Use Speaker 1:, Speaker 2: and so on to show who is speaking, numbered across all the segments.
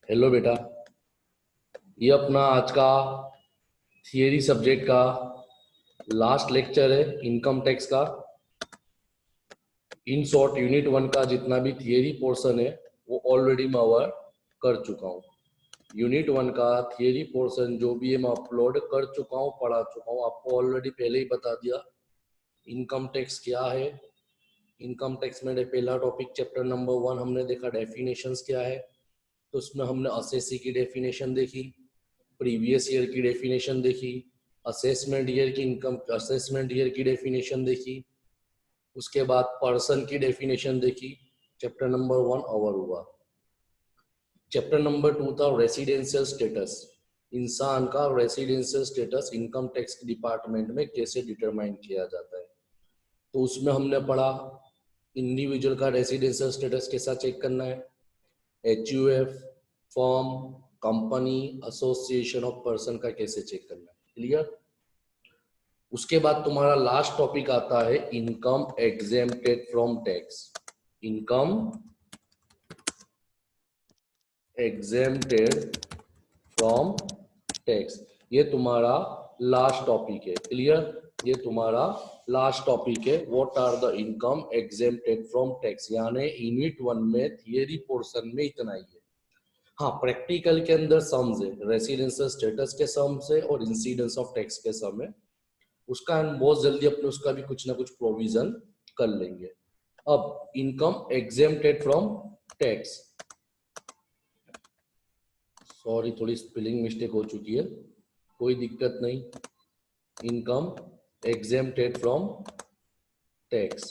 Speaker 1: Hello बेटा, ये अपना आज का थियरी सब्जेक्ट का लास्ट लेक्चर है इनकम टैक्स का। इन शॉर्ट यूनिट 1 का जितना भी थियरी पोर्शन है वो ऑलरेडी मैं कवर कर चुका हूँ। यूनिट 1 का थियरी पोर्शन जो भी है मैं अपलोड कर चुका हूँ, पढ़ा चुका हूँ। आपको ऑलरेडी पहले ही बता दिया इनकम टैक्स क्या है। इनकम टैक्स में पहला टॉपिक चैप्टर नंबर 1 हमने देखा डेफिनेशंस क्या है, तो उसमें हमने असेसी की डेफिनेशन देखी, प्रीवियस ईयर की डेफिनेशन देखी, असेसमेंट ईयर की असेसमेंट ईयर की डेफिनेशन देखी, उसके बाद पर्सन की डेफिनेशन देखी। चैप्टर नंबर 1 ओवर हुआ। चैप्टर नंबर 2 था रेसिडेंशियल स्टेटस। इंसान का residential status income tax department में कैसे डिटरमाइन किया जाता है, तो उसमें हमने पढ़ा इंडिविजुअल का रेसिडेंशियल स्टेटस कैसा चेक करना है, HUF, form, company, association of person का कैसे चेक करना है। क्लियर। उसके बाद तुम्हारा लास्ट टॉपिक आता है income exempted from tax. Income exempted from tax, ये तुम्हारा लास्ट टॉपिक है। क्लियर, ये तुम्हारा लास्ट टॉपिक है। What are the income exempted from tax, यानी यूनिट 1 में थियरी पोर्शन में इतना ही है। हाँ, प्रैक्टिकल के अंदर सम्स है, रेसिडेंशियल स्टेटस के सम्स है और इंसिडेंस ऑफ टैक्स के सम है। उसका हम बहुत जल्दी अपने उसका भी कुछ ना कुछ प्रोविजन कर लेंगे। अब income exempted from tax, sorry थोड़ी स्पेलिंग मिस्टेक हो चुकी है, कोई दिक्कत नहीं। Income exempted from tax,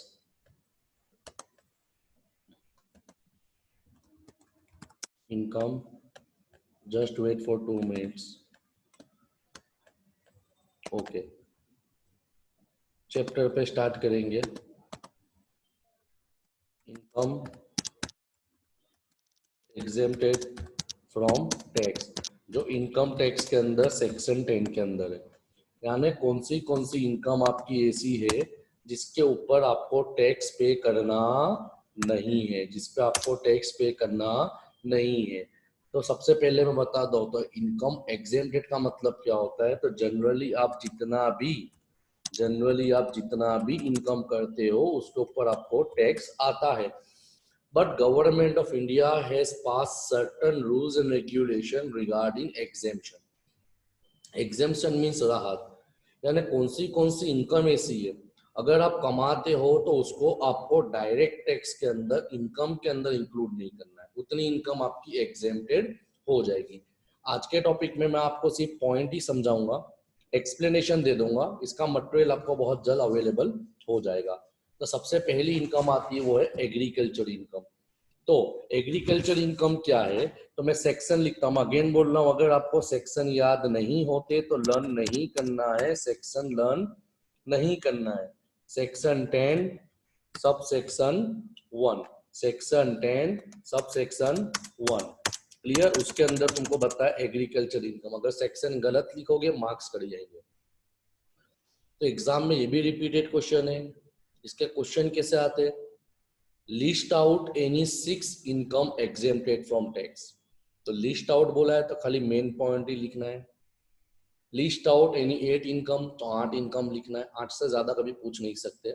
Speaker 1: income, just wait for 2 minutes. Okay, chapter पे स्टार्ट करेंगे। इनकम एग्जेम्प्टेड फ्रॉम टैक्स, जो इनकम टैक्स के अंदर सेक्शन 10 के अंदर है, यानी कौन सी इनकम आपकी ऐसी है जिसके ऊपर आपको टैक्स पे करना नहीं है, जिस पे आपको टैक्स पे करना नहीं है। तो सबसे पहले मैं बता दूं तो इनकम एग्जेम्प्टेड का मतलब क्या होता है। तो जनरली आप जितना भी इनकम करते हो उसके ऊपर आपको टैक्स आता है। But government of India has passed certain rules and regulation regarding exemption. Exemption means राहत, यानी कौन सी इनकम ऐसी है अगर आप कमाते हो तो उसको आपको डायरेक्ट टैक्स के अंदर इनकम के अंदर इंक्लूड नहीं करना है, उतनी इनकम आपकी एग्जेम्प्टेड हो जाएगी। आज के टॉपिक में मैं आपको सिर्फ पॉइंट ही समझाऊंगा, एक्सप्लेनेशन दे दूंगा, इसका मटेरियल आपको बहुत जल्द अवेलेबल हो जाएगा। तो सबसे पहली इनकम आती है वो है एग्रीकल्चर इनकम। तो एग्रीकल्चर इनकम क्या है, तो मैं सेक्शन लिखता हूँ, अगेन बोल रहा हूँ, अगर आपको सेक्शन याद नहीं होते तो लर्न नहीं करना है, सेक्शन लर्न नहीं करना है। Section 10 sub section 1, section 10 sub section 1। Clear, उसके अंदर तुमको बताया एग्रीकल्चर इनकम, अगर सेक्शन गलत लिखोगे मार्क्स कट जाएंगे। तो एग्जाम में ये भी रिपीटेड क्वेश्चन है। इसके क्वेश्चन कैसे आते हैं, list out any 6 income exempted from tax. तो लिस्ट आउट बोला है तो खाली मेन पॉइंट ही लिखना है। लिस्ट आउट एनी 8 इनकम, तो 8 इनकम लिखना है, 8 से ज्यादा कभी पूछ नहीं सकते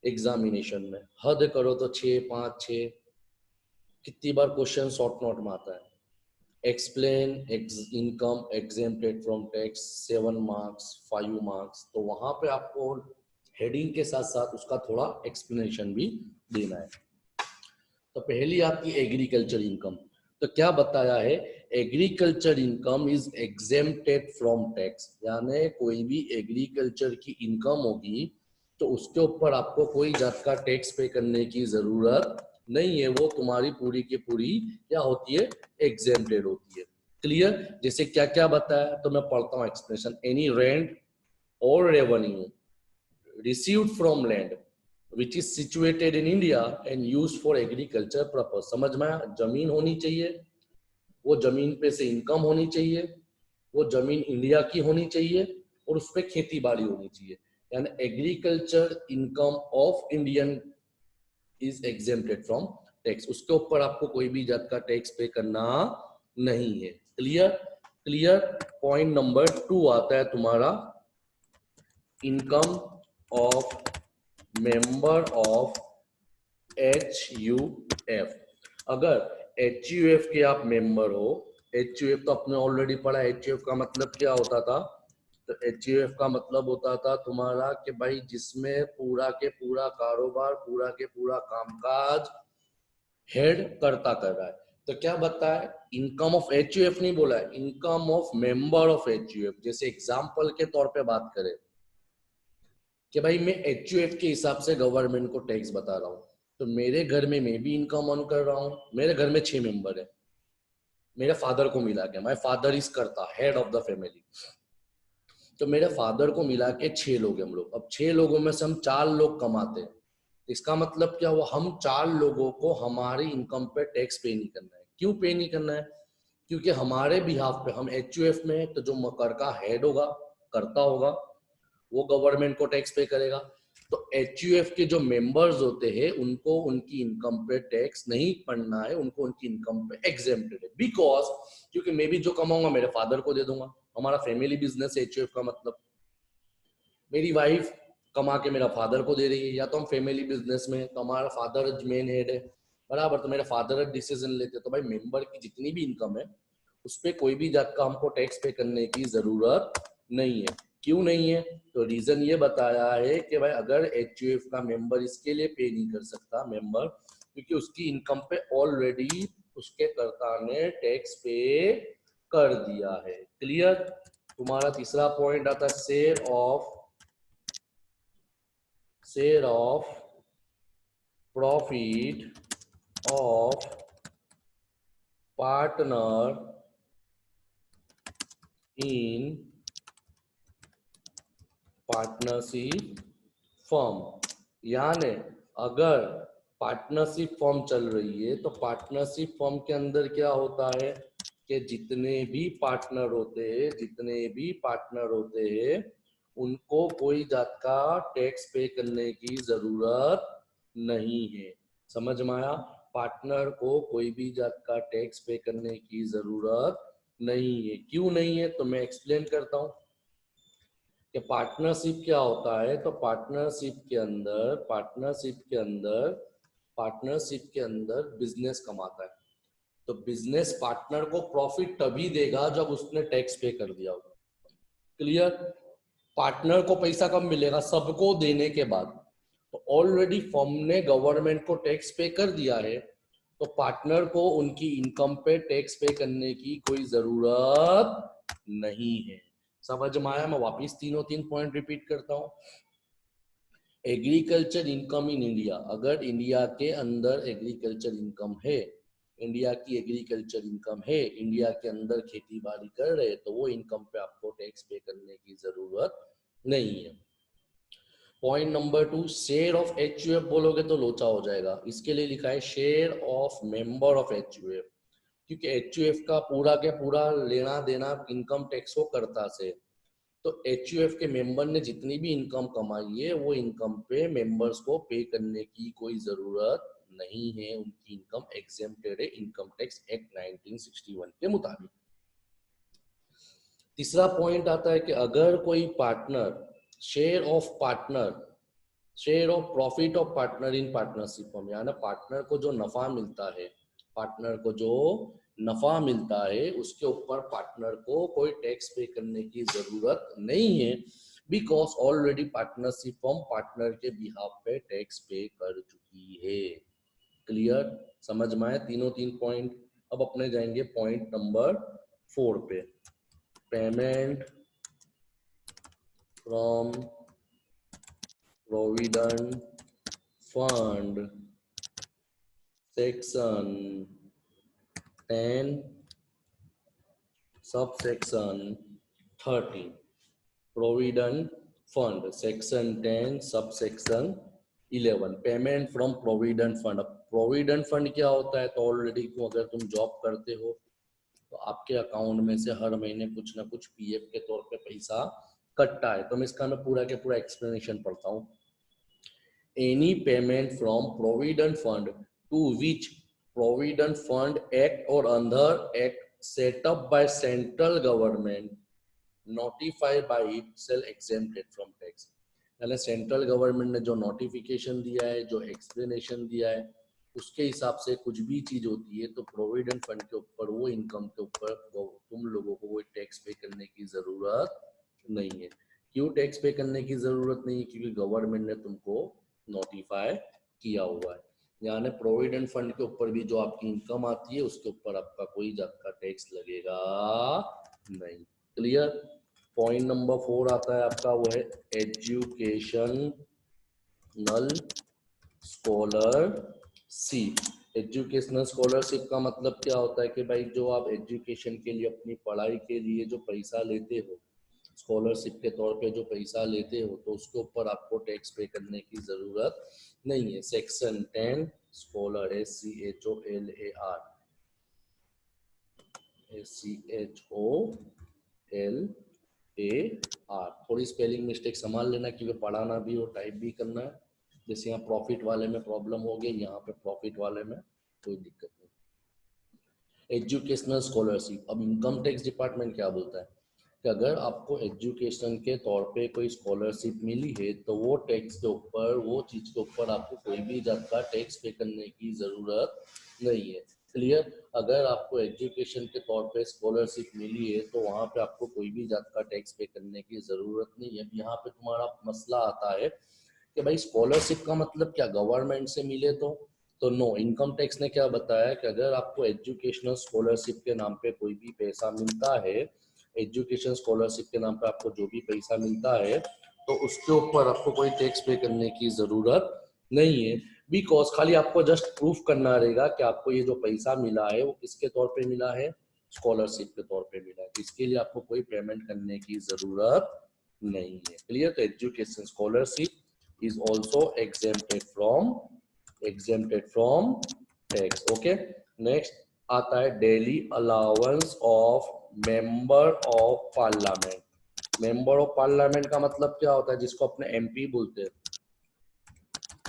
Speaker 1: एग्जामिनेशन में। हद करो तो 6, 5, 6। कितनी बार क्वेश्चन शॉर्ट नोट में आता है, explain income exempted from tax, 7 marks, 5 marks. तो वहां पे आपको हेडिंग के साथ साथ उसका थोड़ा एक्सप्लेनेशन भी देना है। तो पहली आपकी एग्रीकल्चर इनकम, तो क्या बताया है, agriculture income is exempted from tax, यानी कोई भी एग्रीकल्चर की इनकम होगी तो उसके ऊपर आपको कोई जात का टैक्स पे करने की जरूरत नहीं है, वो तुम्हारी पूरी की पूरी क्या होती है, एग्जेम्प्टेड होती है। क्लियर, जैसे क्या क्या बताया, तो मैं पढ़ता हूँ एक्सप्रेशन, एनी रेंट और revenue received from land which is situated in India and used for agriculture purpose। समझ में आया, जमीन होनी चाहिए, वो जमीन पे से इनकम होनी चाहिए, वो जमीन इंडिया की होनी चाहिए और उस पर खेती बाड़ी होनी चाहिए, यानी agriculture income of Indian is exempted from tax. उसके ऊपर आपको कोई भी जात का टैक्स पे करना नहीं है। क्लियर? क्लियर। पॉइंट नंबर 2 आता है तुम्हारा income of member of HUF। अगर HUF के आप मेंबर हो, HUF तो आपने ऑलरेडी पढ़ा, HUF का मतलब क्या होता था? तो HUF का मतलब होता था तुम्हारा कि भाई जिसमें पूरा के पूरा कारोबार, पूरा के पूरा कामकाज हेड करता कर रहा है। तो क्या बताया? इनकम ऑफ HUF नहीं बोला है, income of member of HUF। जैसे एग्जांपल के तौर पे बात करें कि भाई मैं HUF के हिसाब से गवर्नमेंट को टैक्स बता रहा हूँ, तो मेरे घर में मैं भी इनकम अर्न कर रहा हूँ। मेरे घर में 6 मेंबर है, मेरे फादर को मिला के, माय फादर इज करता हेड ऑफ द फैमिली, तो मेरे फादर को मिला के 6 लोग हैं हम लोग। अब 6 लोगों में से हम 4 लोग कमाते हैं, इसका मतलब क्या हुआ? हम 4 लोगों को हमारी इनकम पे टैक्स पे नहीं करना है। क्यों पे नहीं करना है? क्योंकि हमारे बिहाफ पे हम HUF में है, तो जो कर का हेड होगा, करता होगा, वो गवर्नमेंट को टैक्स पे करेगा। तो HUF के जो मेंबर्स होते हैं उनको उनकी इनकम पे टैक्स नहीं पड़ना है, उनको उनकी इनकम पे एग्जेम्प्टेड है। बिकॉज क्योंकि मैं भी जो कमाऊंगा मेरे फादर को दे दूंगा। हमारा फैमिली बिजनेस है HUF का मतलब, मेरी वाइफ कमा के मेरा फादर को दे रही है, या तो हम फैमिली बिजनेस में, तो हमारा फादर मेन हेड है, बराबर, तो मेरे फादर डिसीजन लेते हैं। तो भाई मेंबर की जितनी भी इनकम है उस पर कोई भी जात का हमको टैक्स पे करने की जरूरत नहीं है। क्यों नहीं है? तो रीजन ये बताया है कि भाई अगर HUF का मेंबर इसके लिए पे नहीं कर सकता मेंबर, क्योंकि उसकी इनकम पे ऑलरेडी उसके कर्ता ने टैक्स पे कर दिया है। क्लियर? तुम्हारा तीसरा पॉइंट आता है share of profit of partner in partnership firm. यानी अगर पार्टनरशिप फर्म चल रही है तो पार्टनरशिप फर्म के अंदर क्या होता है कि जितने भी पार्टनर होते हैं उनको कोई जात का टैक्स पे करने की जरूरत नहीं है। समझ में आया? पार्टनर को कोई भी जात का टैक्स पे करने की जरूरत नहीं है। क्यों नहीं है? तो मैं एक्सप्लेन करता हूँ कि पार्टनरशिप क्या होता है। तो पार्टनरशिप के अंदर बिजनेस कमाता है, तो बिजनेस पार्टनर को प्रॉफिट तभी देगा जब उसने टैक्स पे कर दिया होगा। क्लियर? पार्टनर को पैसा कब मिलेगा? सबको देने के बाद। तो ऑलरेडी फर्म ने गवर्नमेंट को टैक्स पे कर दिया है, तो पार्टनर को उनकी इनकम पे टैक्स पे करने की कोई जरूरत नहीं है। समझ में आया? मैं वापिस तीनों तीन पॉइंट रिपीट करता हूँ। एग्रीकल्चर इनकम इन इंडिया, अगर इंडिया के अंदर एग्रीकल्चर इनकम है, इंडिया की एग्रीकल्चर इनकम है, इंडिया के अंदर खेती बाड़ी कर रहे, तो वो इनकम पे आपको टैक्स पे करने की जरूरत नहीं है। Point number 2, share of HUF बोलोगे तो लोचा हो जाएगा, इसके लिए लिखा है share of member of HUF, क्योंकि HUF का पूरा के पूरा लेना देना इनकम टैक्स को करता से। तो HUF के मेंबर ने जितनी भी इनकम कमाई है वो इनकम पे मेंबर्स को पे करने की कोई जरूरत नहीं है, उनकी इनकम एग्जेम्प्टेड है इनकम टैक्स एक्ट 1961 के मुताबिक। तीसरा पॉइंट आता है कि अगर कोई partner share of profit of partner in partnership firm, यानी पार्टनर को जो नफा मिलता है उसके ऊपर पार्टनर को कोई टैक्स पे करने की जरूरत नहीं है, because already partnership firm partner के बिहाफ पे टैक्स पे कर चुकी है। क्लियर? समझ में आए तीनों तीन पॉइंट? अब अपने जाएंगे पॉइंट नंबर 4 पे, payment from provident fund section 10 subsection 30, provident fund section 10 subsection 11, payment from provident fund. अब प्रोविडेंट फंड क्या होता है? तो ऑलरेडी अगर तुम जॉब करते हो तो आपके अकाउंट में से हर महीने कुछ ना कुछ PF के तौर पे पैसा कटता है। तो मैं इसका मैं पूरा के पूरा एक्सप्लेनेशन पढ़ता हूँ। Any payment from provident fund to which provident fund act और under act set up by central government notified by it shall exempted from tax। यानी सेंट्रल गवर्नमेंट ने जो नोटिफिकेशन दिया है, जो एक्सप्लेनेशन दिया है, उसके हिसाब से कुछ भी चीज होती है तो प्रोविडेंट फंड के ऊपर, वो इनकम के ऊपर तुम लोगों को वो टैक्स पे करने की जरूरत नहीं है। क्यों टैक्स पे करने की जरूरत नहीं है? क्योंकि गवर्नमेंट ने तुमको नोटिफाई किया हुआ है। यानी प्रोविडेंट फंड के ऊपर भी जो आपकी इनकम आती है उसके ऊपर आपका कोई जात का टैक्स लगेगा नहीं। क्लियर? पॉइंट नंबर 4 आता है आपका, वो है एजुकेशनल स्कॉलरशिप। एजुकेशनल स्कॉलरशिप का मतलब क्या होता है कि भाई जो आप एजुकेशन के लिए, अपनी पढ़ाई के लिए जो पैसा लेते हो, स्कॉलरशिप के तौर पे जो पैसा लेते हो, तो उसके ऊपर आपको टैक्स पे करने की जरूरत नहीं है। सेक्शन 10 स्कॉलर, SCHOLAR, SCHOLAR, थोड़ी स्पेलिंग मिस्टेक संभाल लेना क्योंकि पढ़ाना भी और टाइप भी करना है। जैसे यहाँ प्रॉफिट वाले में प्रॉब्लम हो गई, यहाँ पे प्रॉफिट वाले में कोई दिक्कत नहीं। एजुकेशनल स्कॉलरशिप, अब इनकम टैक्स डिपार्टमेंट क्या बोलता है कि अगर आपको एजुकेशन के तौर पे कोई स्कॉलरशिप मिली है तो वो टैक्स के ऊपर, वो चीज के ऊपर आपको कोई भी जात का टैक्स पे करने की जरूरत नहीं है। क्लियर? अगर आपको एजुकेशन के तौर पे स्कॉलरशिप मिली है तो वहां पे आपको कोई भी जात का टैक्स पे करने की जरूरत नहीं है। यहाँ पे तुम्हारा मसला आता है कि भाई स्कॉलरशिप का मतलब क्या, गवर्नमेंट से मिले तो नो। इनकम टैक्स ने क्या बताया कि अगर आपको एजुकेशनल स्कॉलरशिप के नाम पे कोई भी पैसा मिलता है, एजुकेशन स्कॉलरशिप के नाम पे आपको जो भी पैसा मिलता है, तो उसके ऊपर आपको कोई टैक्स पे करने की जरूरत नहीं है। बिकॉज खाली आपको जस्ट प्रूफ करना रहेगा कि आपको ये जो पैसा मिला है वो किसके तौर पे मिला है, स्कॉलरशिप के तौर पे मिला है। इसके लिए आपको कोई पेमेंट करने की जरूरत नहीं है। क्लियर? तो education scholarship is also exempted from tax। Okay, next आता है daily allowance of member of parliament. Member of parliament का मतलब क्या होता है? जिसको अपने MP बोलते हैं,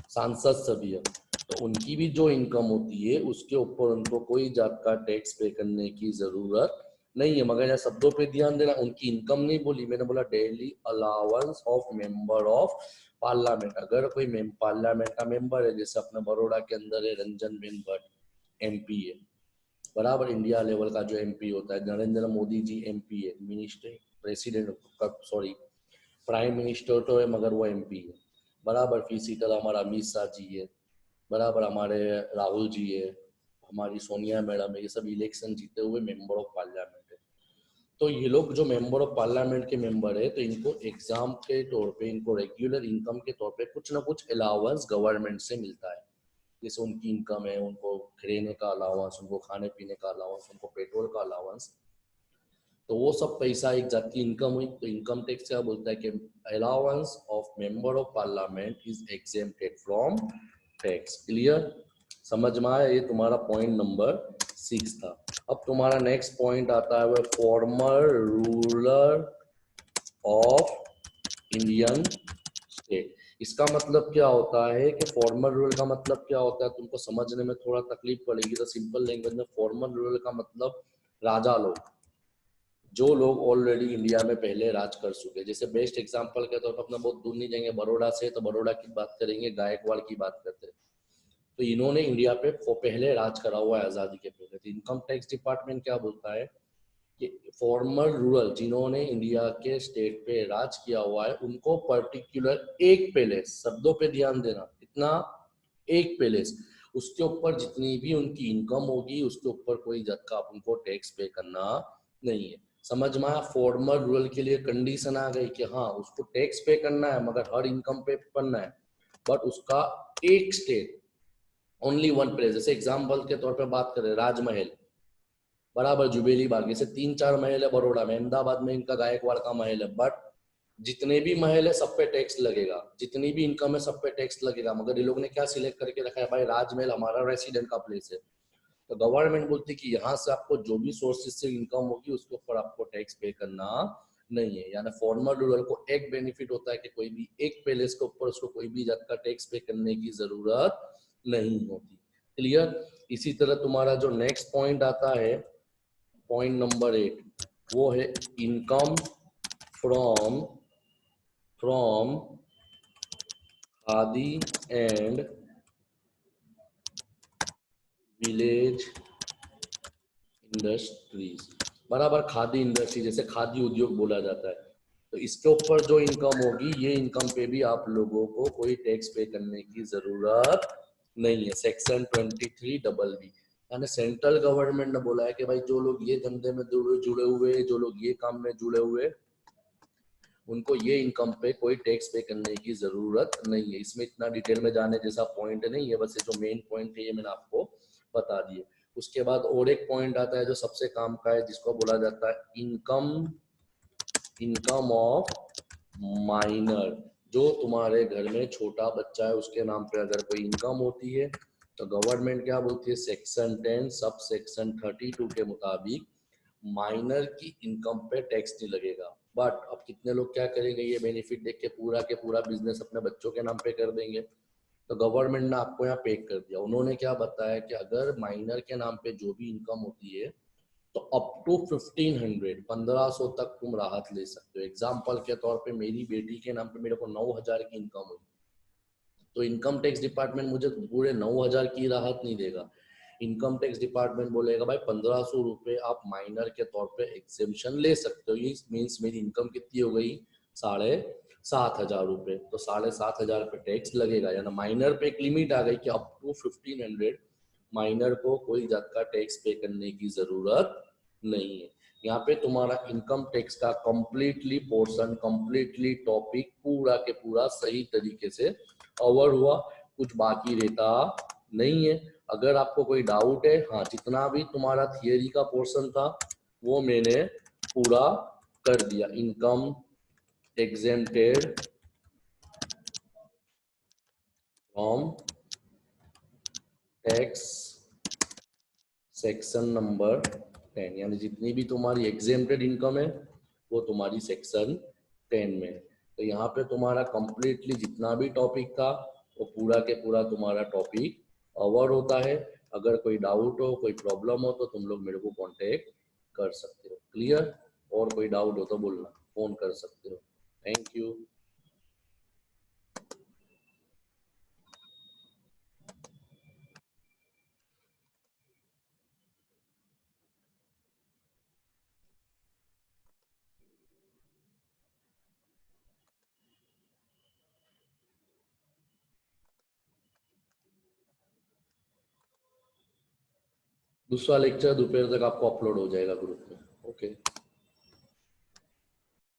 Speaker 1: सांसद सभ्य, तो उनकी भी जो इनकम होती है उसके ऊपर उनको कोई जात का टैक्स पे करने की जरूरत नहीं है। मगर यहाँ शब्दों पे ध्यान देना, उनकी इनकम नहीं बोली मैंने, बोला daily allowance of member of parliament. अगर कोई पार्लियामेंट का मेंबर है, जैसे अपने बड़ौदा के अंदर है रंजन बेन भट्ट, MP है, बराबर इंडिया लेवल का जो MP होता है, नरेंद्र मोदी जी MP है, minister, president, sorry prime minister तो है मगर वो MP है, बराबर। फिजिकल हमारा अमित शाह जी है, बराबर हमारे राहुल जी है, हमारी सोनिया मैडम है, ये सब इलेक्शन जीते हुए मेंबर ऑफ पार्लियामेंट है। तो ये लोग जो मेंबर ऑफ पार्लियामेंट के मेंबर है, तो इनको एग्जाम के तौर पे, इनको रेगुलर इनकम के तौर पे कुछ ना कुछ अलाउंस गवर्नमेंट से मिलता है। जैसे उनकी इनकम है, उनको रहने का अलाउंस, उनको खाने पीने का अलाउंस, उनको पेट्रोल का अलाउंस, तो वो सब पैसा एक जात की इनकम हुई। तो इनकम टैक्स क्या बोलता है कि allowance of member of parliament is exempted from tax. Clear? समझ में आया? ये तुम्हारा पॉइंट नंबर 6 था। अब तुम्हारा नेक्स्ट पॉइंट आता है वो farmer ruler of Indian state. इसका मतलब क्या होता है कि फॉर्मर रूलर का मतलब क्या होता है, तुमको समझने में थोड़ा तकलीफ पड़ेगी। तो सिंपल लैंग्वेज में फॉर्मर रूलर का मतलब राजा लोग, जो लोग ऑलरेडी इंडिया में पहले राज कर चुके। जैसे बेस्ट एग्जांपल के तौर पर अपना बहुत दूर नहीं जाएंगे, बड़ौदा से, तो बड़ौदा की बात करेंगे, गायकवाड़ की बात करते हैं, तो इन्होंने इंडिया पे पहले राज करा हुआ है आजादी के पहले। तो इनकम टैक्स डिपार्टमेंट क्या बोलता है कि फॉर्मर रूरल, जिन्होंने इंडिया के स्टेट पे राज किया हुआ है, उनको पर्टिकुलर एक पैलेस, शब्दों पे ध्यान देना, इतना एक पैलेस, उसके ऊपर जितनी भी उनकी इनकम होगी उसके ऊपर कोई जात का उनको टैक्स पे करना नहीं है। समझ में आया? फॉर्मर रूरल के लिए कंडीशन आ गई कि हाँ उसको टैक्स पे करना है मगर हर इनकम पे करना है, बट उसका एक स्टेट, ओनली वन प्लेस। जैसे एग्जाम्पल के तौर पे बात करें, राजमहल, बराबर जुबेली बाग, जैसे 3-4 महल है बड़ौदा में, अहमदाबाद में इनका गायकवाड़ का महल है, बट जितने भी महल है सब पे टैक्स लगेगा, जितनी भी इनकम है सब पे टैक्स लगेगा। मगर ये लोग ने क्या सिलेक्ट करके रखा है, भाई राजमहल हमारा रेसिडेंट का प्लेस है, तो गवर्नमेंट बोलती है कि यहाँ से आपको जो भी सोर्सेज से इनकम होगी उसके ऊपर आपको टैक्स पे करना नहीं है। यानी फॉर्मर रूरल को एक बेनिफिट होता है कि कोई भी एक पैलेस के ऊपर उसको कोई भी जात का टैक्स पे करने की जरूरत नहीं होती। क्लियर? इसी तरह तुम्हारा जो नेक्स्ट पॉइंट आता है पॉइंट नंबर 8 वो है income from from khadi and village industries, बराबर। खादी इंडस्ट्री जैसे खादी उद्योग बोला जाता है, तो इसके ऊपर जो इनकम होगी ये इनकम पे भी आप लोगों को कोई टैक्स पे करने की जरूरत नहीं है। सेक्शन 23BB यानी सेंट्रल गवर्नमेंट ने बोला है कि भाई जो लोग ये धंधे में जुड़े हुए, जो लोग ये काम में जुड़े हुए, उनको ये इनकम पे कोई टैक्स पे करने की जरूरत नहीं है। इसमें इतना डिटेल में जाने जैसा पॉइंट नहीं है, बस ये जो मेन पॉइंट है ये मैंने आपको बता दिए। उसके बाद और एक पॉइंट आता है जो सबसे काम का है, जिसको बोला जाता है इनकम इनकम ऑफ माइनर। जो तुम्हारे घर में छोटा बच्चा है उसके नाम पे अगर कोई इनकम होती है तो गवर्नमेंट क्या बोलती है, सेक्शन 10 सब सेक्शन 32 के मुताबिक माइनर की इनकम पे टैक्स नहीं लगेगा। बट अब कितने लोग क्या करेंगे, ये बेनिफिट देख के पूरा बिजनेस अपने बच्चों के नाम पे कर देंगे। तो गवर्नमेंट ने आपको यहाँ पे कर दिया, उन्होंने क्या बताया कि अगर माइनर के नाम पे जो भी इनकम होती है तो अप टू 1500 तक तुम राहत ले सकते हो। एग्जाम्पल के तौर पे मेरी बेटी के नाम पे मेरे को 9000 की इनकम हुई, तो इनकम टैक्स डिपार्टमेंट मुझे पूरे 9000 की राहत नहीं देगा। इनकम टैक्स डिपार्टमेंट बोलेगा भाई 1500 रुपए आप माइनर के तौर पे एग्जेम्पशन ले सकते हो। ये मीन्स मेरी इनकम कितनी हो गई, 7500 रुपए। तो 7500 पे टैक्स लगेगा, यानी माइनर पे एक लिमिट आ गई कि अप टू 1500 माइनर को कोई जात का टैक्स पे करने की जरूरत नहीं है। यहाँ पे तुम्हारा इनकम टैक्स का कंप्लीटली पोर्शन, कंप्लीटली टॉपिक पूरा के पूरा सही तरीके से कवर हुआ, कुछ बाकी रहता नहीं है। अगर आपको कोई डाउट है, हाँ, जितना भी तुम्हारा थियरी का पोर्शन था वो मैंने पूरा कर दिया। Income exempted from tax section number 10, यानी जितनी भी तुम्हारी एग्जेम्प्टेड इनकम है वो तुम्हारी सेक्शन 10 में है। तो यहाँ पे तुम्हारा कंप्लीटली जितना भी टॉपिक था वो पूरा के पूरा तुम्हारा टॉपिक कवर होता है। अगर कोई डाउट हो, कोई प्रॉब्लम हो तो तुम लोग मेरे को कांटेक्ट कर सकते हो। क्लियर? और कोई डाउट हो तो बोलना, फोन कर सकते हो। Thank you. दूसरा लेक्चर दोपहर तक आपको अपलोड हो जाएगा ग्रुप में। ओके।